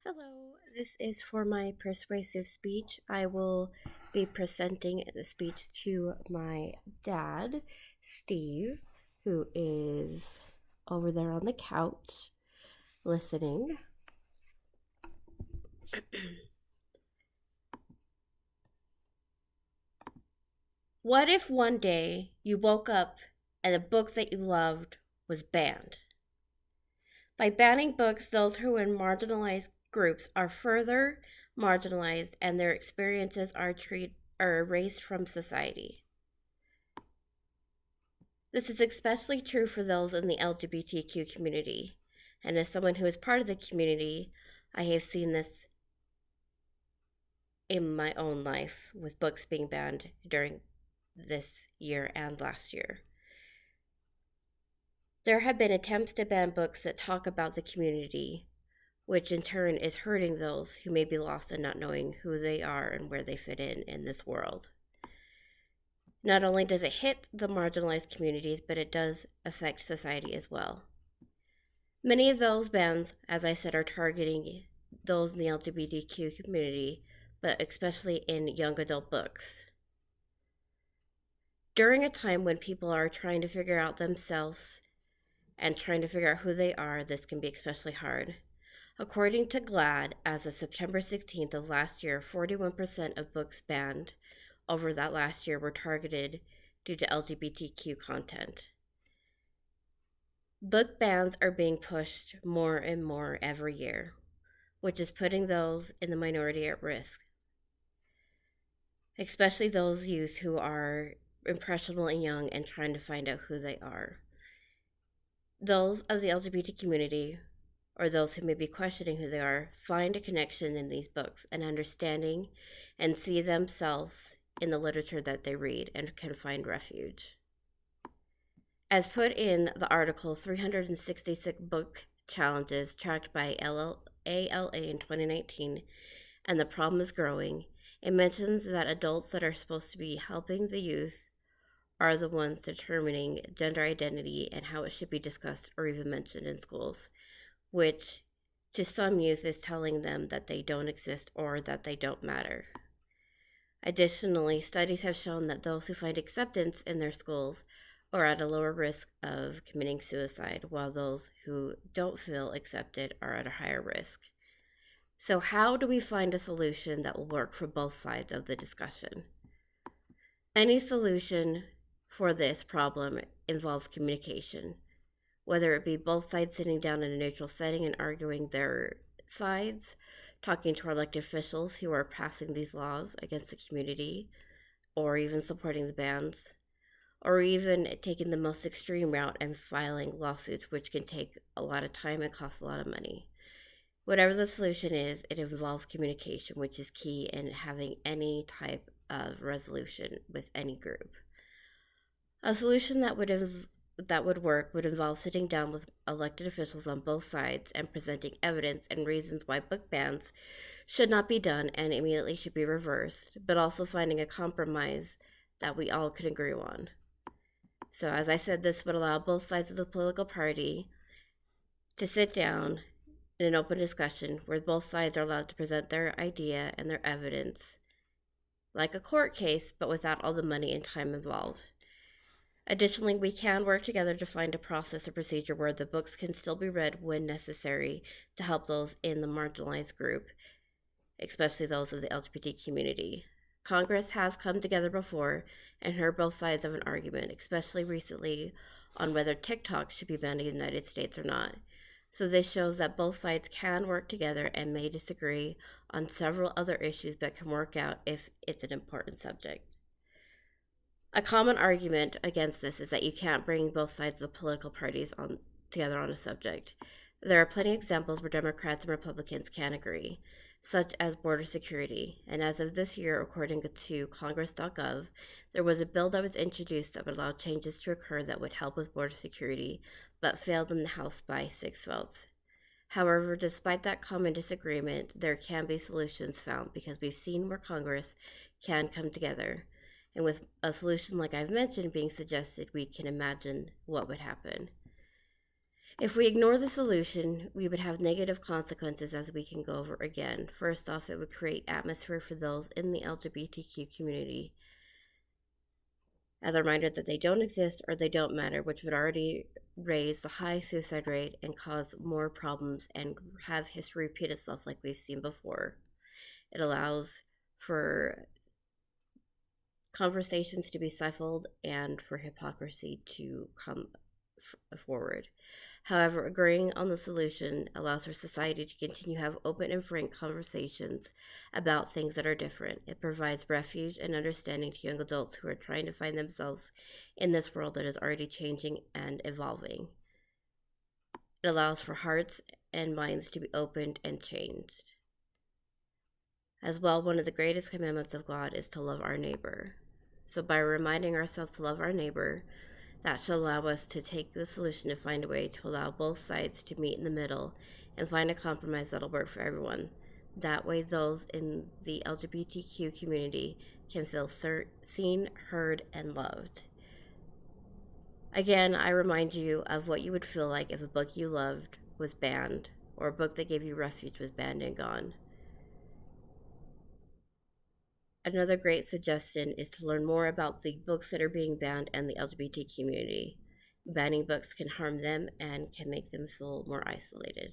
Hello, this is for my persuasive speech. I will be presenting the speech to my dad, Steve, who is over there on the couch listening. What if one day you woke up and a book that you loved was banned? By banning books, those who are in marginalized groups are further marginalized and their experiences are erased from society. This is especially true for those in the LGBTQ community. And as someone who is part of the community, I have seen this in my own life with books being banned during this year and last year. There have been attempts to ban books that talk about the community, which in turn is hurting those who may be lost and not knowing who they are and where they fit in this world. Not only does it hit the marginalized communities, but it does affect society as well. Many of those bans, as I said, are targeting those in the LGBTQ community, but especially in young adult books. During a time when people are trying to figure out themselves and trying to figure out who they are, this can be especially hard. According to GLAAD, as of September 16th of last year, 41% of books banned over that last year were targeted due to LGBTQ content. Book bans are being pushed more and more every year, which is putting those in the minority at risk, especially those youth who are impressionable and young and trying to find out who they are. Those of the LGBT community, or those who may be questioning who they are, find a connection in these books and understanding and see themselves in the literature that they read and can find refuge. As put in the article 366 Book Challenges tracked by ALA in 2019, and the problem is growing, it mentions that adults that are supposed to be helping the youth are the ones determining gender identity and how it should be discussed or even mentioned in schools, which to some youth is telling them that they don't exist or that they don't matter. Additionally, studies have shown that those who find acceptance in their schools are at a lower risk of committing suicide, while those who don't feel accepted are at a higher risk. So how do we find a solution that will work for both sides of the discussion? Any solution for this problem involves communication, whether it be both sides sitting down in a neutral setting and arguing their sides, talking to our elected officials who are passing these laws against the community, or even supporting the bans, or even taking the most extreme route and filing lawsuits, which can take a lot of time and cost a lot of money. Whatever the solution is, it involves communication, which is key in having any type of resolution with any group. A solution that would work would involve sitting down with elected officials on both sides and presenting evidence and reasons why book bans should not be done and immediately should be reversed, but also finding a compromise that we all could agree on. So as I said, this would allow both sides of the political party to sit down in an open discussion where both sides are allowed to present their idea and their evidence, like a court case, but without all the money and time involved. Additionally, we can work together to find a process or procedure where the books can still be read when necessary to help those in the marginalized group, especially those of the LGBT community. Congress has come together before and heard both sides of an argument, especially recently on whether TikTok should be banned in the United States or not. So this shows that both sides can work together and may disagree on several other issues but can work out if it's an important subject. A common argument against this is that you can't bring both sides of the political parties together on a subject. There are plenty of examples where Democrats and Republicans can agree, such as border security. And as of this year, according to Congress.gov, there was a bill that was introduced that would allow changes to occur that would help with border security, but failed in the House by 6 votes. However, despite that common disagreement, there can be solutions found because we've seen where Congress can come together. And with a solution like I've mentioned being suggested, we can imagine what would happen. If we ignore the solution, we would have negative consequences, as we can go over again. First off, it would create atmosphere for those in the LGBTQ community as a reminder that they don't exist or they don't matter, which would already raise the high suicide rate and cause more problems and have history repeat itself like we've seen before. It allows for conversations to be stifled and for hypocrisy to come forward. However, agreeing on the solution allows for society to continue to have open and frank conversations about things that are different. It provides refuge and understanding to young adults who are trying to find themselves in this world that is already changing and evolving. It allows for hearts and minds to be opened and changed. As well, one of the greatest commandments of God is to love our neighbor. So, by reminding ourselves to love our neighbor, that should allow us to take the solution to find a way to allow both sides to meet in the middle and find a compromise that'll work for everyone. That way, those in the LGBTQ community can feel seen, heard, and loved. Again, I remind you of what you would feel like if a book you loved was banned, or a book that gave you refuge was banned and gone. Another great suggestion is to learn more about the books that are being banned and the LGBT community. Banning books can harm them and can make them feel more isolated.